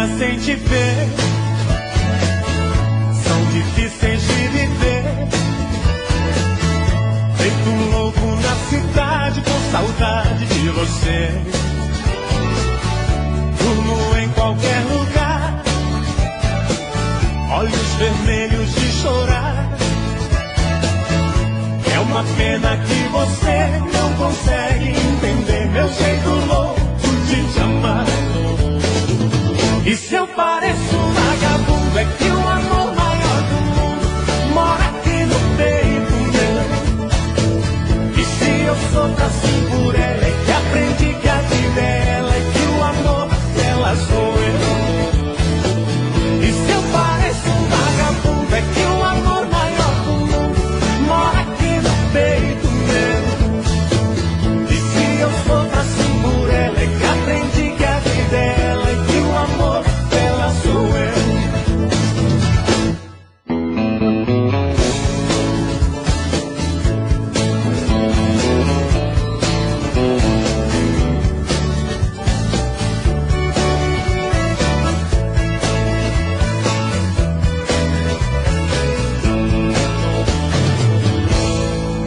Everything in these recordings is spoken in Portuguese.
dias sem te ver são difíceis de viver. Feito louco na cidade com saudade de você. Durmo em qualquer lugar, olhos vermelhos de chorar. É uma pena que você não consegue entender meu jeito louco de te amar. E se eu pareço um vagabundo, é que o amor maior do mundo mora aqui no peito meu. E se eu sofro assim por ela, é que aprendi que a vida é ela, é que o amor dela sou eu. E se eu pareço um vagabundo, é que o amor maior do mundo mora aqui no peito meu. E se eu sofro assim por ela, é que aprendi que a vida é ela, é que o amor dela sou eu.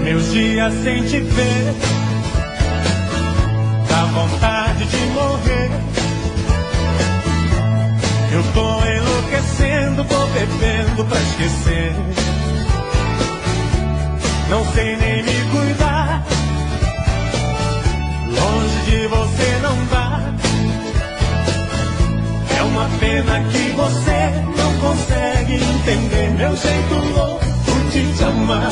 Meus dias sem te ver dá vontade de morrer. Eu tô enlouquecendo, tô bebendo pra esquecer. Não sei nem me cuidar, longe de você não dá. É uma pena que você não consegue entender meu jeito louco de te amar.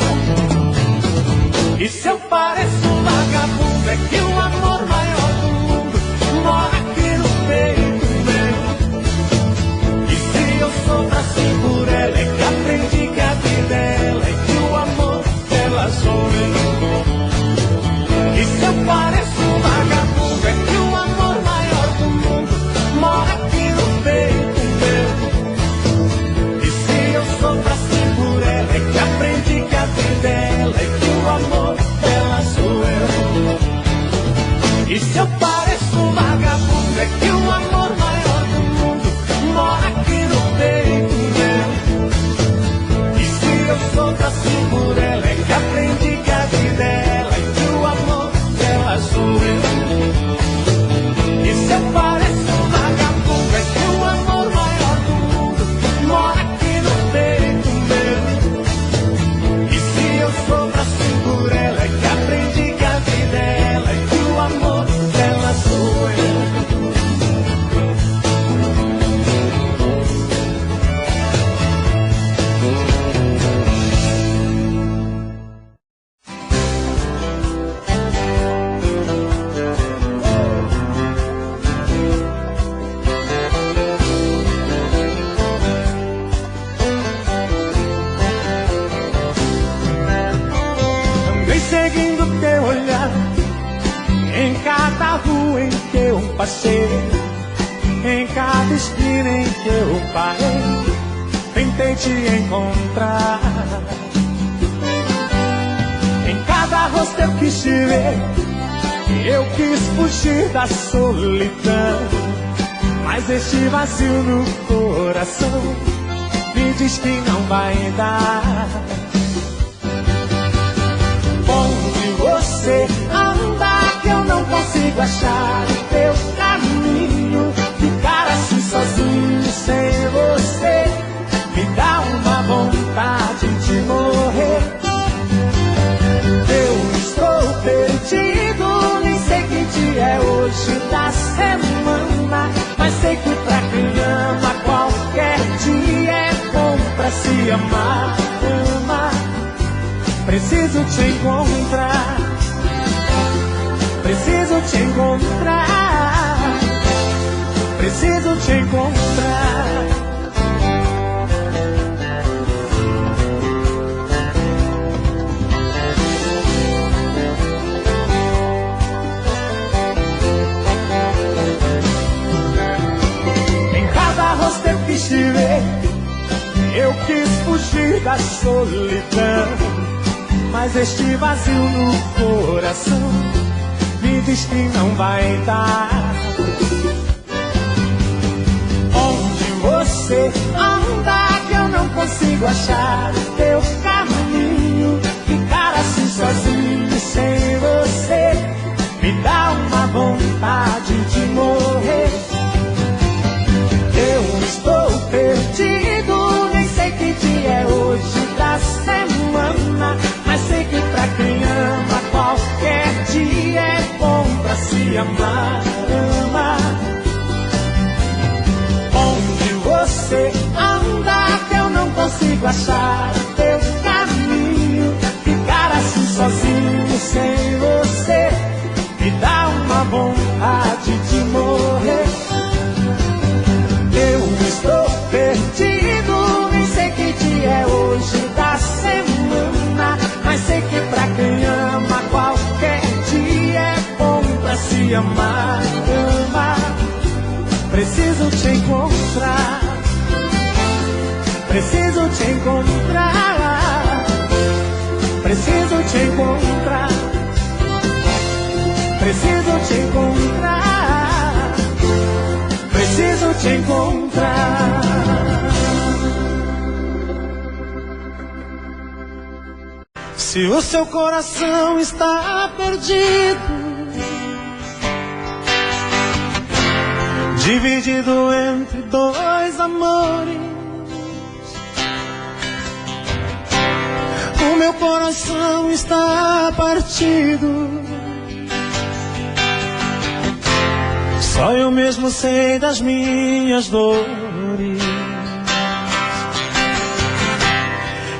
E se eu pareço um vagabundo, é que o amor maior do mundo mora aqui no peito meu. E se eu sofro assim por ela, é que aprendi que a vida é ela, é que o amor dela sou eu. E se eu pareço um vagabundo, é que o amor maior do mundo mora aqui no peito meu. E se eu sofro assim por ela, é que aprendi que a vida é ela, é que o amor dela sou eu. E se eu pareço um vagabundo, é que o amor maior do mundo mora aqui no peito meu. E se eu sofro assim por ela, é que aprendi que a vida é ela, é que o amor dela sou eu. E se eu pareço um vagabundo, é que o amor maior do mundo mora aqui no peito meu. E se eu sofro assim por ela, é que aprendi que a vida é ela, é que o amor dela sou eu. Andei seguindo teu olhar em cada rua em que eu passei, em cada esquina em que eu parei, tentei te encontrar. Em cada rosto eu quis te ver, eu quis fugir da solidão, mas este vazio no coração me diz que não vai dar. Onde você anda que eu não consigo achar o teu caminho? Ficar assim sozinho sem você me dá uma vontade de morrer. Eu estou perdido, nem sei que dia é hoje da semana, mas sei que pra quem ama qualquer dia é bom pra se amar. Preciso te encontrar, preciso te encontrar, preciso te encontrar. Em cada rosto eu quis te ver, eu quis fugir da solidão, mas este vazio no coração me diz que não vai dar. você anda que eu não consigo achar teu caminho. Ficar assim sozinho sem você me dá uma vontade de morrer. Eu estou perdido, nem sei que dia é hoje da semana, mas sei que pra quem ama qualquer dia é bom pra se amar. Onde você anda que eu não consigo achar teu caminho. Ficar assim sozinho sem você me dá uma vontade de morrer. Eu estou perdido, nem sei que dia é hoje da semana, mas sei que pra quem ama qualquer dia é bom pra se amar. Preciso te encontrar, preciso te encontrar, preciso te encontrar, preciso te encontrar, preciso te encontrar. Se o seu coração está perdido, dividido entre dois amores, o meu coração está partido. Só eu mesmo sei das minhas dores.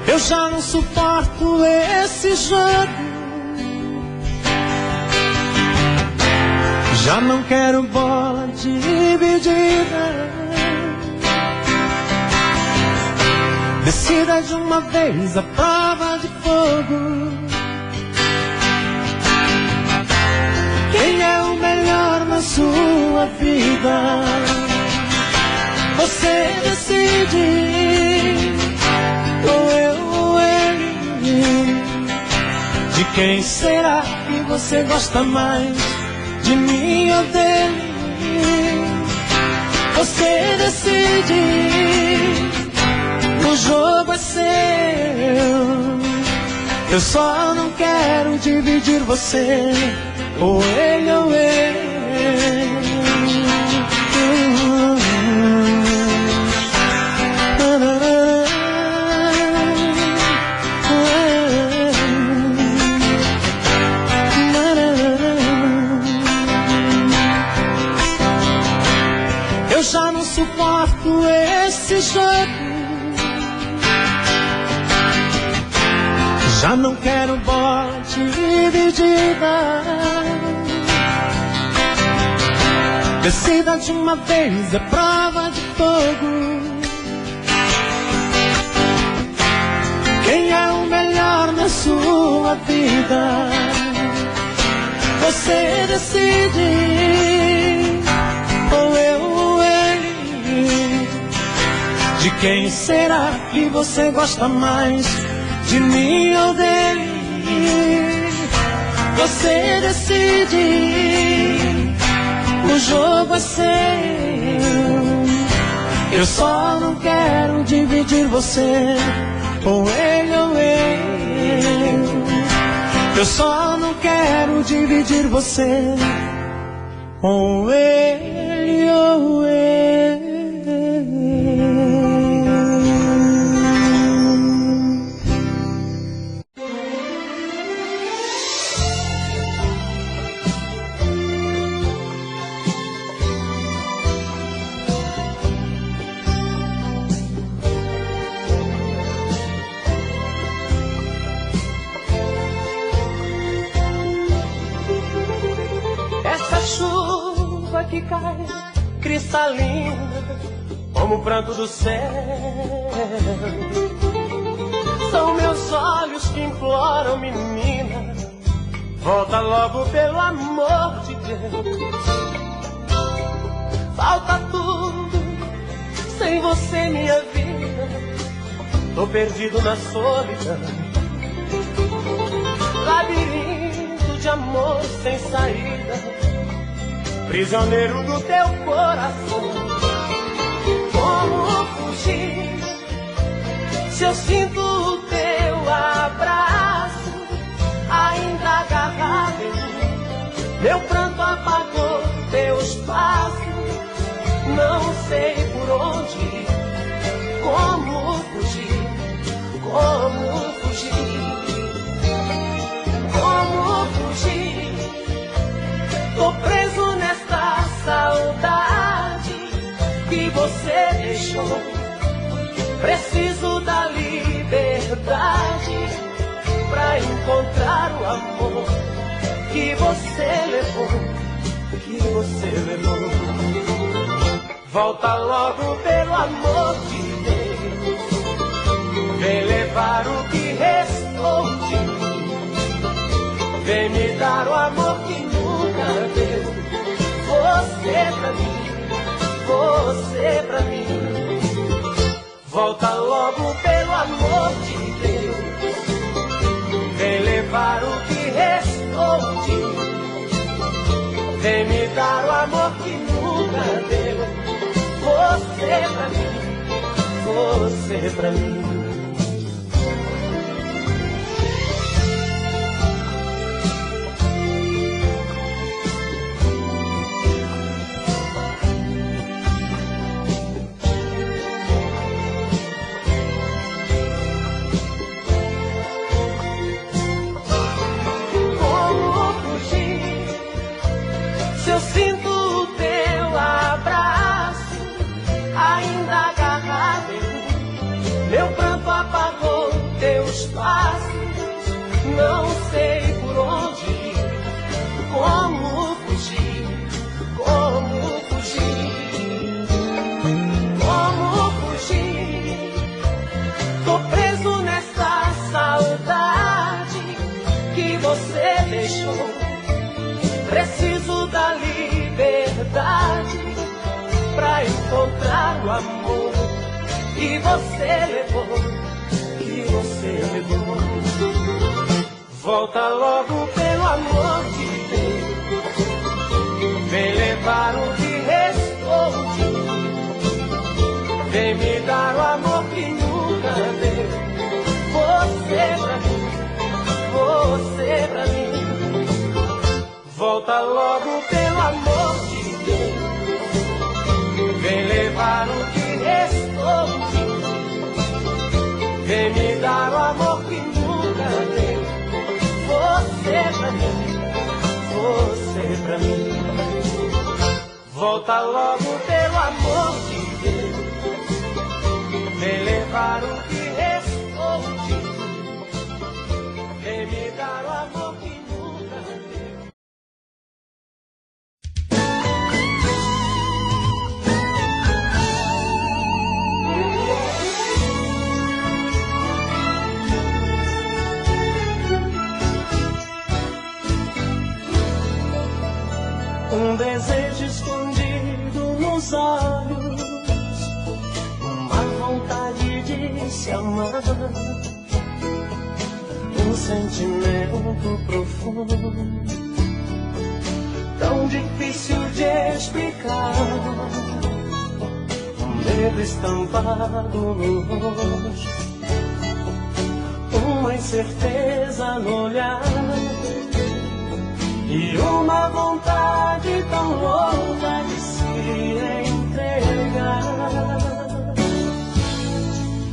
Eu já não suporto esse jogo, já não quero bola dividida. Decida de uma vez a prova de fogo. Quem é o melhor na sua vida? Você decide, ou eu ou ele. De quem será que você gosta mais? De mim ou dele? Você decide, o jogo é seu. Eu só não quero dividir você, ou ele ou ele. Eu já não suporto esse jogo, já não quero bola dividida. Decida de uma vez, é prova de fogo. Quem é o melhor na sua vida? Você decide, ou eu ou ele. De quem será que você gosta mais? De mim ou dele? Você decide, o jogo é seu. Eu só não quero dividir você, ou ele ou eu. Eu só não quero dividir você, ou ele ou eu. Chuva que cai cristalina como o pranto do céu, são meus olhos que imploram, menina, volta logo pelo amor de Deus. Falta tudo sem você, minha vida, tô perdido na solidão, labirinto de amor sem saída, prisioneiro do teu coração. Como pranto apagou teus passos. Não sei por onde ir, como fugir, como fugir, como fugir. Tô preso nesta saudade que você deixou. Preciso da liberdade pra encontrar o amor que você levou, que você levou. Volta logo pelo amor de Deus, vem levar o que restou de mim, vem me dar o amor que nunca deu. Você pra mim, você pra mim. Volta logo pelo amor de Deus, vem levar o que restou de mim, vem me dar o amor que nunca deu. Você pra mim, você pra mim. Eu sinto o teu abraço ainda agarrado em mim. Meu pranto apagou teus passos. Não sei por onde ir, como fugir, como fugir, como fugir. Tô preso nessa saudade que você deixou. Preciso da liberdade pra encontrar o amor que você levou, que você levou. Volta logo pelo amor de Deus, vem levar o que restou de mim, vem me dar o amor que nunca deu. Você pra mim, você pra mim. Volta logo pelo amor de Deus, vem levar o que restou de mim, vem me dar o amor que nunca deu. Você pra mim, você pra mim. Volta logo pelo amor de Deus, vem levar o que restou de mim, vem me dar o amor que nunca deu. Um desejo escondido nos olhos, uma vontade de se amar, um sentimento profundo, tão difícil de explicar, um medo estampado no rosto, uma incerteza no olhar, e uma vontade tão louca de se entregar.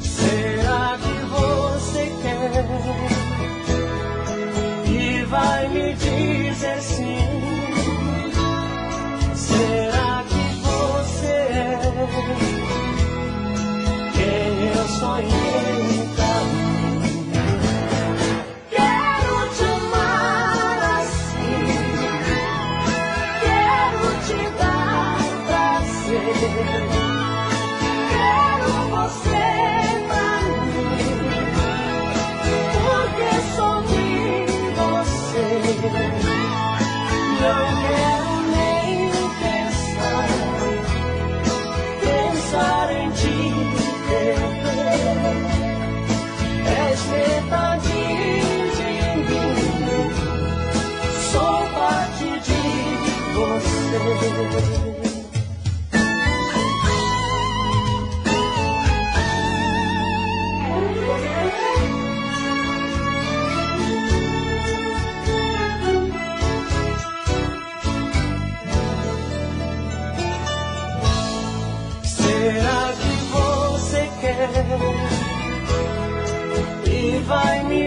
Será que você quer e vai me dizer sim? Será que você é quem eu sonhei pra mim? Quero você pra mim, porque sou de você. Não quero nem pensar em te perder. És metade de mim, sou parte de você.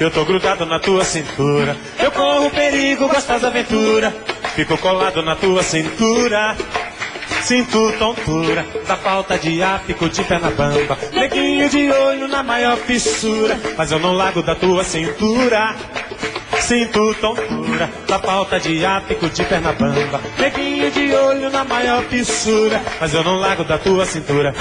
Eu tô grudado na tua cintura. Eu corro perigo, gostosa aventura. Fico colado na tua cintura. Sinto tontura da falta de ar, fico de pé na bamba. Neguinho de olho na maior fissura, mas eu não largo da tua cintura. Sinto tontura da falta de ar, fico de pé na bamba. Neguinho de olho na maior fissura, mas eu não largo da tua cintura.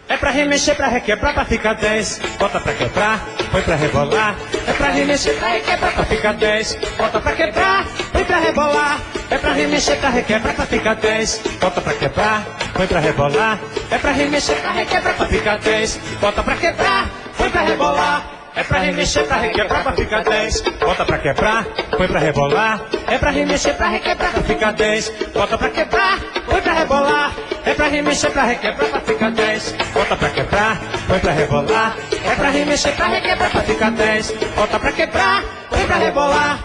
É pra remexer, pra requebrar, pra ficar 10. Bota pra quebrar, põe pra rebolar. É pra remexer, pra requebrar, pra ficar 10. Bota pra quebrar, põe pra rebolar. É pra remexer, pra requebrar, pra ficar 10. Bota pra quebrar, põe pra rebolar. É pra remexer, pra requebrar, pra ficar 10. Bota pra quebrar, põe pra rebolar. É pra remexer, pra requebrar, pra ficar 10. Bota pra quebrar, põe pra rebolar. É pra remexer, pra requebrar, pra ficar 10. Bota pra quebrar, põe pra rebolar. É pra remexer, pra requebrar, pra ficar 10. Bota pra quebrar, põe pra rebolar. É pra remexer, pra requebrar, pra ficar 10. Bota pra quebrar, põe pra rebolar.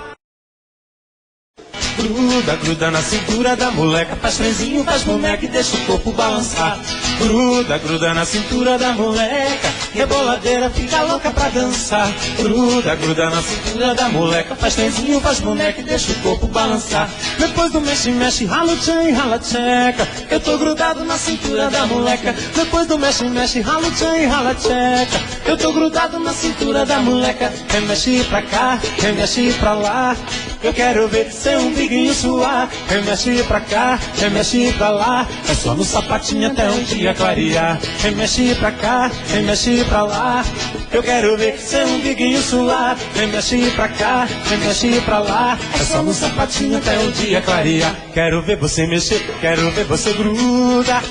Gruda, gruda na cintura da moleca. Faz trenzinho, faz boneca e deixa o corpo balançar. Gruda, gruda na cintura da moleca. Reboladeira, fica louca pra dançar. Gruda, gruda na cintura da moleca. Faz trenzinho, faz boneca e deixa o corpo balançar. Depois do mexe, mexe, rala o tchan e rala a tcheca. Eu tô grudado na cintura da moleca. Depois do mexe, mexe, rala o tchan e rala a tcheca. Eu tô grudado na cintura da moleca. Remexe pra cá, remexe pra lá. Eu quero ver seu umbiguinho suar. Remexe pra cá, remexe pra lá. É só no sapatinho até um dia clarear. Remexe pra cá, remexe pra lá. Eu quero ver seu umbiguinho suar. Remexe pra cá, remexe pra lá. É só no sapatinho até um dia clarear. Quero ver você mexer, quero ver você gruda.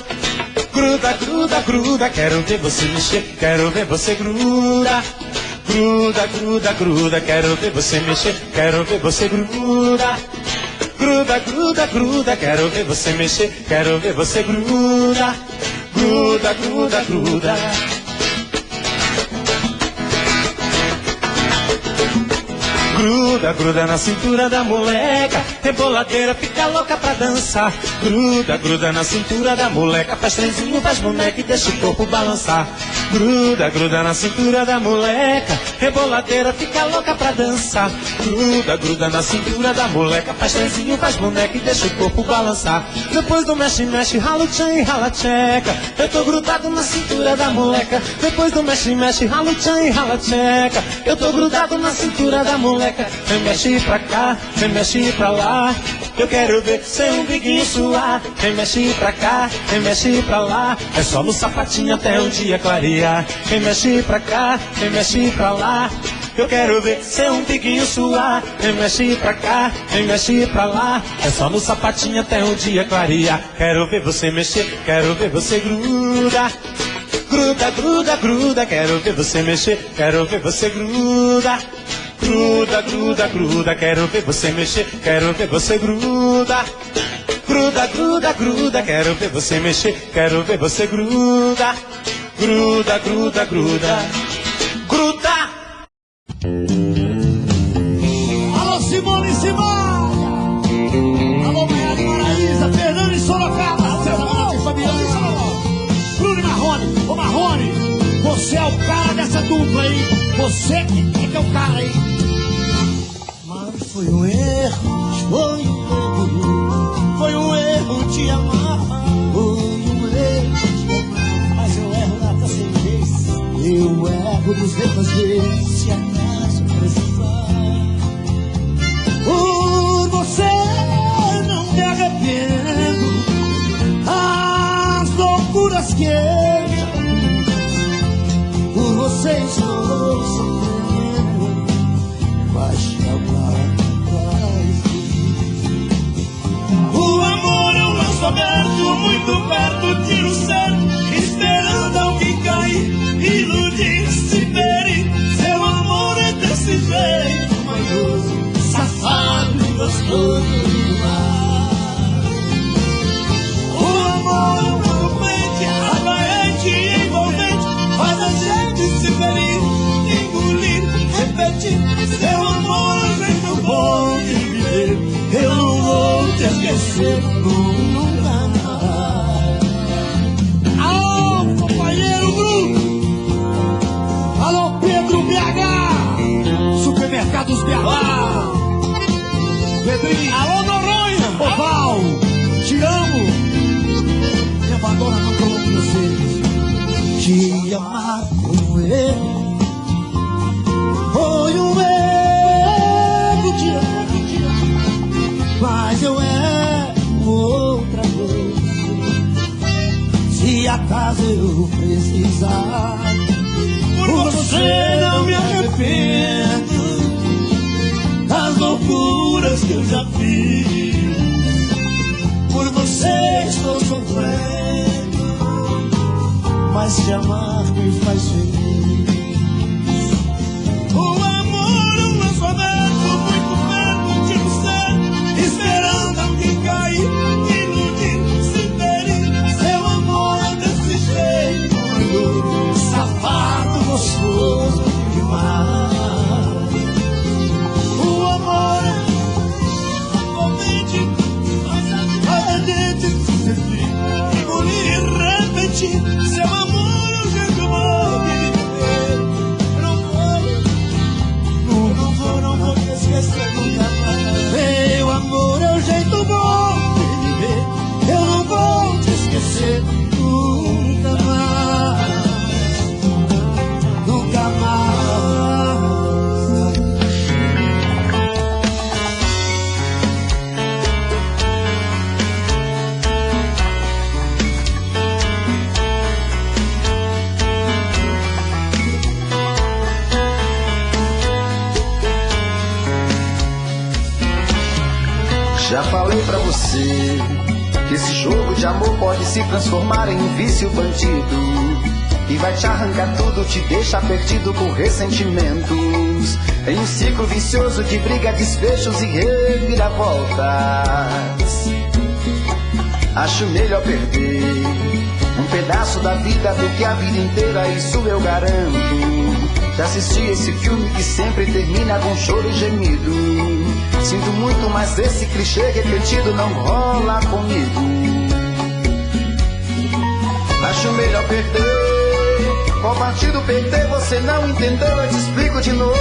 Gruda, gruda, gruda. Quero ver você mexer, quero ver você gruda. Gruda, gruda, gruda, quero ver você mexer, quero ver você gruda. Gruda, gruda, gruda, quero ver você mexer, quero ver você gruda. Gruda, gruda, gruda. Gruda, gruda na cintura da moleca. Reboladeira, fica louca pra dançar. Gruda, gruda na cintura da moleca. Faz trenzinho, faz boneca e deixa o corpo balançar. Gruda, gruda na cintura da moleca. Reboladeira, fica louca pra dançar. Gruda, gruda na cintura da moleca. Faz trenzinho, faz boneca e deixa o corpo balançar. Depois do mexe, mexe, rala o tchan e rala a tcheca. Eu tô grudado na cintura da moleca. Depois do mexe, mexe, rala o tchan e rala a tcheca. Eu tô grudado na cintura da moleca. Remexe pra cá, remexe pra lá. Eu quero ver seu umbiguinho suar. Remexe pra cá, remexe pra lá. É só no sapatinho até um dia clarear. Remexe pra cá, remexe pra lá. Eu quero ver seu umbiguinho suar. Remexe pra cá, remexe pra lá. É só no sapatinho até um dia clarear. Quero ver você mexer, quero ver você gruda. Gruda, gruda, gruda. Quero ver você mexer, quero ver você gruda. Gruda, gruda, gruda, quero ver você mexer, quero ver você gruda. Gruda, gruda, gruda, quero ver você mexer, quero ver você gruda. Gruda, gruda, gruda. Gruda! Alô, Simone Simaria! Alô, Maiara e Maraísa, Fernando e Sorocaba, César e Fabiano e Salomão. Bruno e Marrone, ô Marrone, você é o cara dessa dupla, hein? Você que é o cara, hein? Mas foi um erro, foi um erro te amar. Foi um erro te amar. Mas eu erro lá 100 vezes. Eu erro 200 vezes. Se acaso precisar. Por você não me arrependo. As loucuras que eu já fiz. Por você estou sofrendo. Mas jamais. O amor é um laço aberto, muito perto, tiro certo, esperando alguém cair, iludir-se, ferir. Seu amor é desse jeito, maior, safado e gostoso demais. O amor é uma corrente, atraente e envolvente, faz a gente se ferir, engolir, repetir. Seu amor é muito bom de viver. Eu não vou te esquecer nunca mais. Alô, companheiro Bruno. Alô, Pedro BH. Super te amar foi um erro. Foi um erro te amar, mas eu erro outra vez. Se acaso eu precisar, por você não me arrependo das loucuras que eu já fiz. Por você estou sofrendo, mas te amar me faz feliz. O amor é um lanço aberto, muito perto de você, esperando alguém cair, iludindo, se ferir. Seu amor é desse jeito, safado, gostoso demais. O amor é ardente, engolir e repetir. Seu amor é o jeito bom de viver. Não vou te esquecer nunca mais. Meu amor é o jeito bom de viver. Eu não vou te esquecer nunca mais. Nunca mais. Já falei pra você que esse jogo de amor pode se transformar em um vício bandido, que vai te arrancar tudo, te deixar perdido com ressentimentos, em um ciclo vicioso de briga, desfechos e reviravoltas. Acho melhor perder um pedaço da vida do que a vida inteira, isso eu garanto. Já assisti esse filme que sempre termina com choro e gemido. Sinto muito, mas esse clichê repetido não rola comigo. Acho melhor perder. Qual partido perder? Você não entendeu, eu te explico de novo.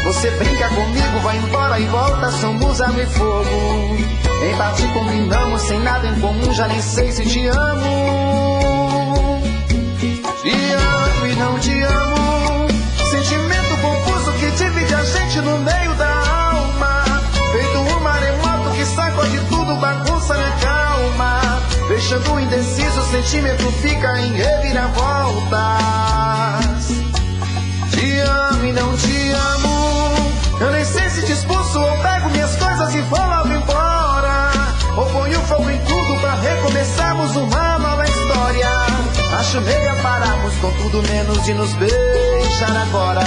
Você brinca comigo, vai embora e volta, somos água e fogo. Em parte combinamos, sem nada em comum, já nem sei se te amo. Te amo e não te amo. Sentimento confuso que divide a gente no meio da alma. Feito um maremoto que sacode tudo, bagunça minha calma. Deixando indeciso, o sentimento fica em reviravoltas. Te amo e não te amo. Eu nem sei se te expulso ou pego minhas coisas e vou logo embora, ou ponho fogo em tudo pra recomeçarmos uma nova história. Acho melhor pararmos com tudo menos de nos beijar agora.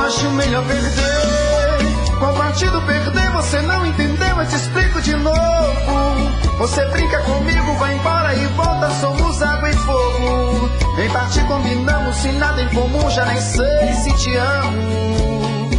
Acho melhor perder. Qual partido perder? Você não entendeu, eu te explico de novo. Você brinca comigo, vai embora e volta, somos água e fogo. Em parte combinamos, sem nada em comum, já nem sei se te amo.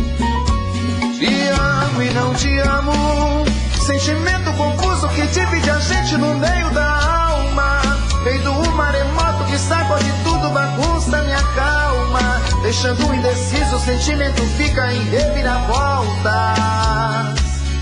Te amo e não te amo. Sentimento confuso que divide a gente no meio da alma. Feito um maremoto que sacode tudo, bagunça minha calma. Deixando indeciso, o sentimento fica em reviravoltas.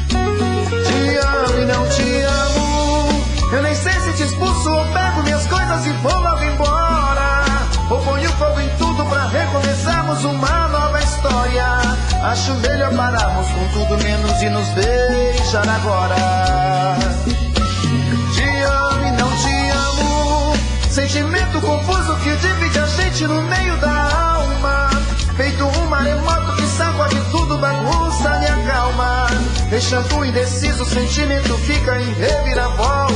Te amo e não te amo. Eu nem sei se te expulso ou pego minhas coisas e vou logo embora, ou ponho fogo em tudo pra recomeçarmos uma nova história. Acho melhor pararmos com tudo menos de nos beijar agora. Te amo e não te amo. Sentimento confuso que divide a gente no meio da alma. Feito um maremoto que sacode tudo, bagunça minha calma. Deixando indeciso, o sentimento fica em reviravoltas.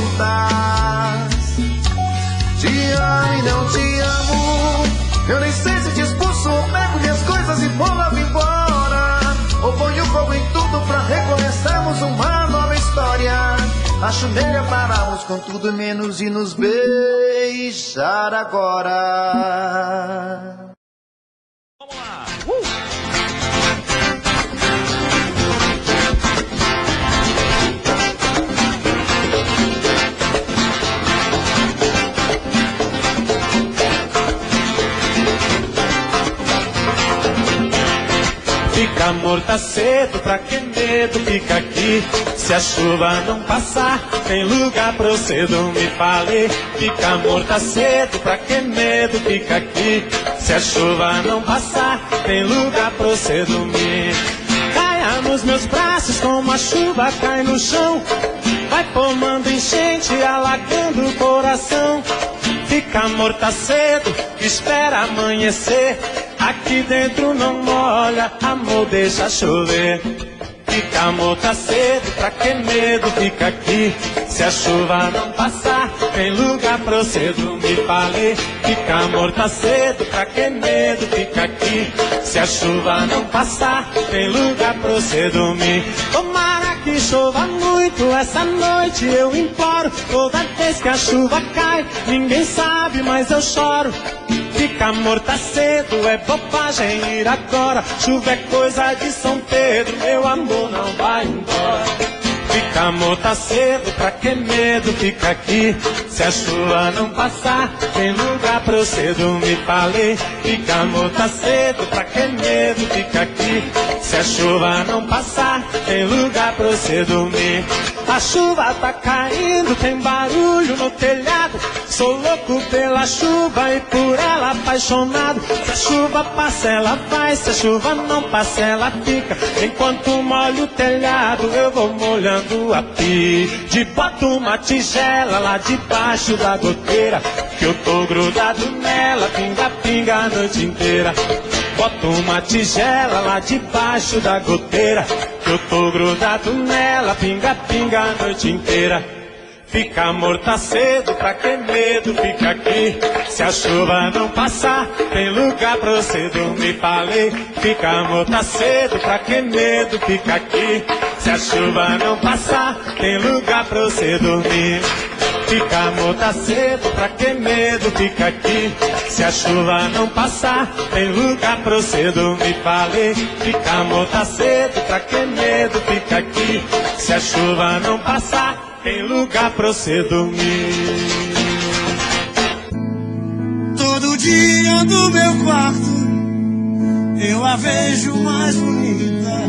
Te amo e não te amo. Eu nem sei se te expulso ou pego minhas coisas e vou logo embora, ou ponho fogo em tudo pra recomeçarmos uma nova história. Acho melhor pararmos com tudo menos de nos beijar agora. Vamos lá! amor, tá cedo, pra que medo? Fica aqui. Se a chuva não passar, tem lugar pra você dormir. Falei, fica amor, tá cedo, pra que medo? Fica aqui. Se a chuva não passar, tem lugar pra você dormir. Caia nos meus braços como a chuva cai no chão. Vai formando enchente, alagando o coração. Fica amor, tá cedo, espera amanhecer. Aqui dentro não molha, amor, deixa chover. Fica amor, tá cedo, pra que medo? Fica aqui. Se a chuva não passar, tem lugar pra você dormir. Falei, fica amor, tá cedo, pra que medo? Fica aqui. Se a chuva não passar, tem lugar pra você dormir. Tomara que chova muito essa noite, eu imploro. Toda vez que a chuva cai, ninguém sabe, mas eu choro. Fica amor, tá cedo, é bobagem ir agora. Chuva é coisa de São Pedro, meu amor não vai embora. Fica amor, tá cedo, pra que medo? Fica aqui. Se a chuva não passar, tem lugar pra você dormir. Falei, fica amor, tá cedo, pra que medo? Fica aqui. Se a chuva não passar, tem lugar pra você dormir. A chuva tá caindo, tem barulho no telhado. Sou louco pela chuva e por ela apaixonado. Se a chuva passa, ela vai. Se a chuva não passa, ela fica. Enquanto molho o telhado, eu vou molhando a pide. Boto uma tigela lá debaixo da goteira, que eu tô grudado nela, pinga, pinga a noite inteira. Boto uma tigela lá debaixo da goteira, que eu tô grudado nela, pinga, pinga a noite inteira. Fica amor, tá cedo, pra que medo? Fica aqui. Se a chuva não passar, tem lugar pra você dormir. Falei, fica amor, tá cedo, pra que medo? Fica aqui. Se a chuva não passar, tem lugar pra você dormir. Fica amor, tá cedo, pra que medo? Fica aqui. Se a chuva não passar, tem lugar pra você dormir. Falei, fica amor, tá cedo, pra que medo? Fica aqui. Se a chuva não passar, tem lugar pra você dormir. Todo dia do meu quarto eu a vejo mais bonita.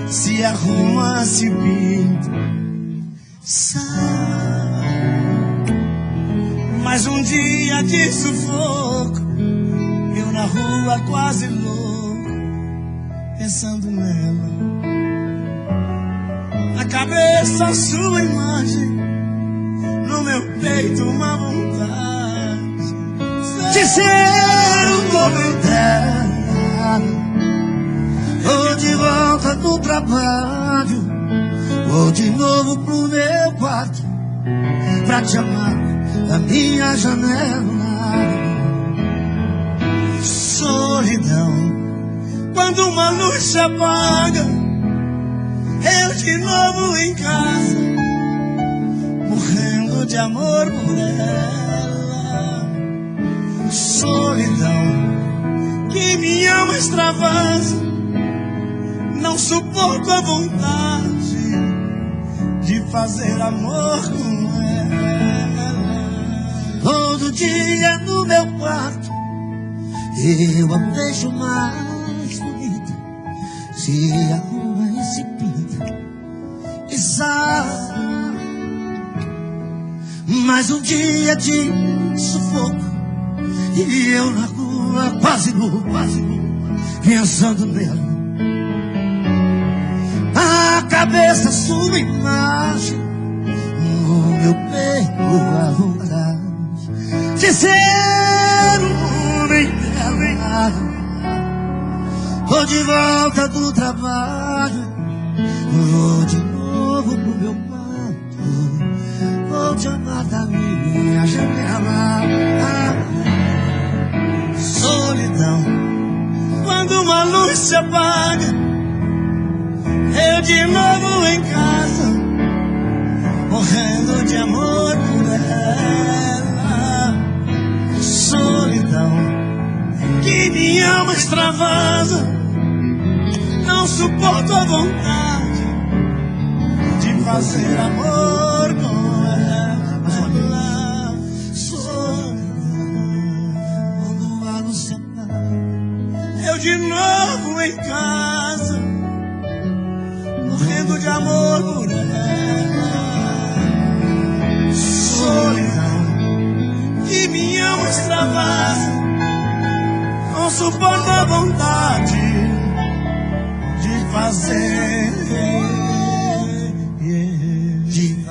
Se arruma, se pinta, sai. Mais um dia de sufoco, eu na rua quase louco, pensando nela. Na cabeça sua imagem, no meu peito uma vontade de ser o nome dela. Vou de volta do trabalho, vou de novo pro meu quarto, pra te amar da minha janela. Solidão, quando uma luz se apaga, eu de novo em casa, morrendo de amor por ela. Solidão, que me ama extravasa, não suporto a vontade de fazer amor com ela. Todo dia no meu quarto eu a vejo mais bonita. Se arruma e se pinta e sai. Mais um dia de sufoco e eu na rua quase nu, pensando nela. A cabeça sua imagem, no meu peito a vontade de ser um homem dela. Vou de volta do trabalho, vou de novo pro meu quarto, vou te amar da minha janela. Solidão, quando uma luz se apaga, eu de novo em casa, morrendo de amor por ela. Solidão, que me ama extravasa, não suporto a vontade de fazer amor com ela. Solidão, quando a luz se apaga, eu de novo em casa,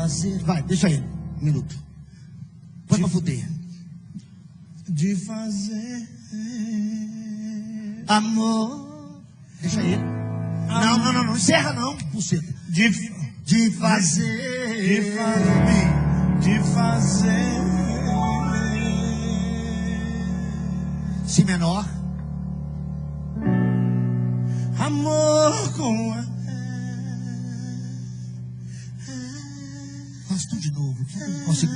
fazer... Vai, deixa aí, um minuto. Põe pra fuder. De fazer... Amor... Deixa aí. Não, encerra não, buceta. De fazer... De fazer... Si menor. Amor com ela. Faz tudo de novo, que eu não consigo.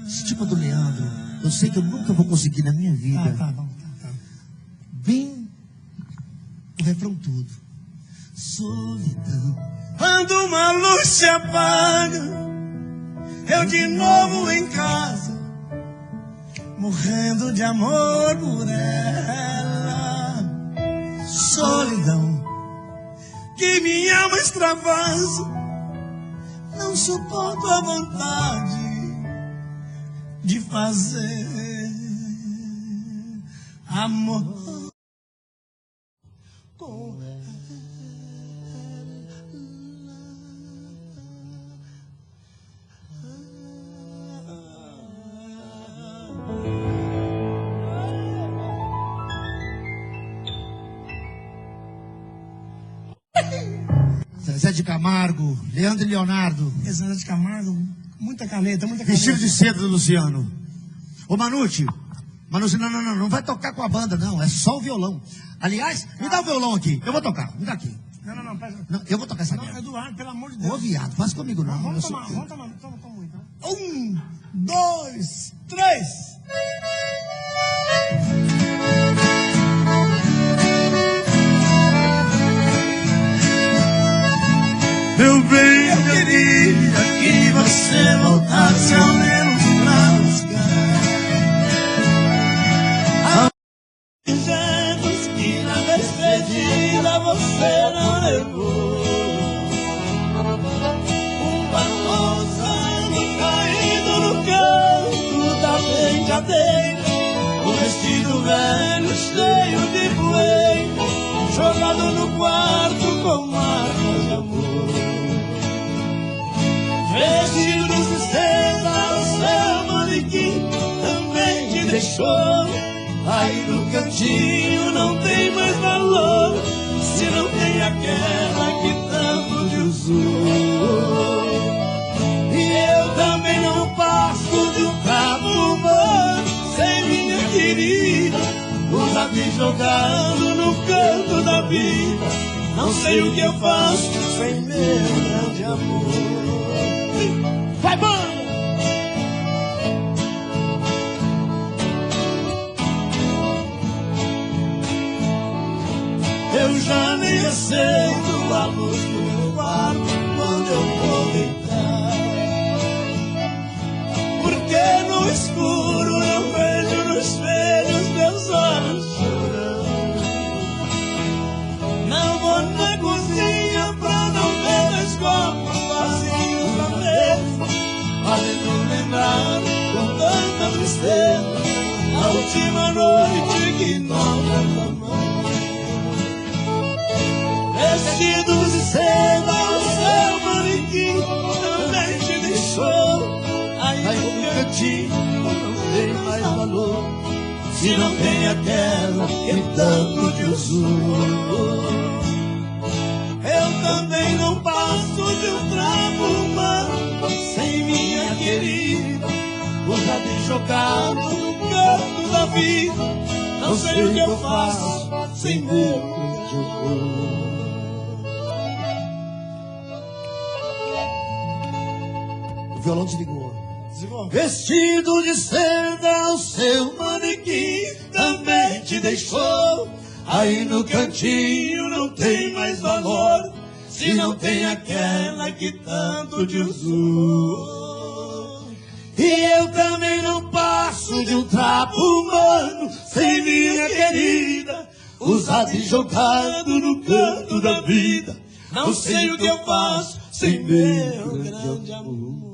Esse tipo do Leandro, eu sei que eu nunca vou conseguir na minha vida. Tá bom. Bem, o refrão tudo. Solidão. Quando uma luz se apaga, eu de novo em casa, morrendo de amor por ela. Solidão que minha alma extravasa, não suporto a vontade de fazer amor com ela. Zé de Camargo, Leandro e Leonardo. Zé de Camargo, muita caneta. Vestido de seda do Luciano. Ô Manute, não vai tocar com a banda, não. É só o violão. Aliás, me dá o violão aqui. Eu vou tocar. Me dá aqui. Não, pera. Não, eu vou tocar essa merda. Eduardo, pelo amor de Deus. Ô, viado, faz comigo não. Vamos tomar então. 1, 2, 3. Meu bem, eu queria que você voltasse ao menos pra buscar objetos que na despedida você não levou. Uma rosa caído no canto da penteadeira, um vestido velho cheio de poeira, jogado no quarto com marcas de amor. Vestidos de seda, o seu manequim também te deixou. Aí no cantinho não tem mais valor, se não tem aquela que tanto te usou. E eu também não passo de um trapo humano sem minha querida, usado e jogado no canto da vida. Não sei o que eu faço sem meu grande amor. Vai, banda! Eu já nem aceito a luz do meu quarto quando eu vou deitar, porque no escuro eu vejo no espelho os meus olhos chorando. Não vou na cozinha pra não ver dois copos vazios na mesa, fazendo lembrar com tanta tristeza a última noite que nós amamos. Vestidos de seda, o seu manequim também te deixou. Aí no cantinho não tem mais valor, se não tem aquela que tanto te usou. Eu também não passo de um trapo humano sem minha querida, usado e jogado no canto da vida. Não sei o que eu faço sem meu grande amor. O violão desligou. Vestido de seda, o seu manequim também te deixou. Aí no cantinho não tem mais valor, se não tem aquela que tanto te usou. E eu também não passo de um trapo humano sem minha querida, usado e jogado no canto da vida. Não sei o que eu faço sem meu grande amor.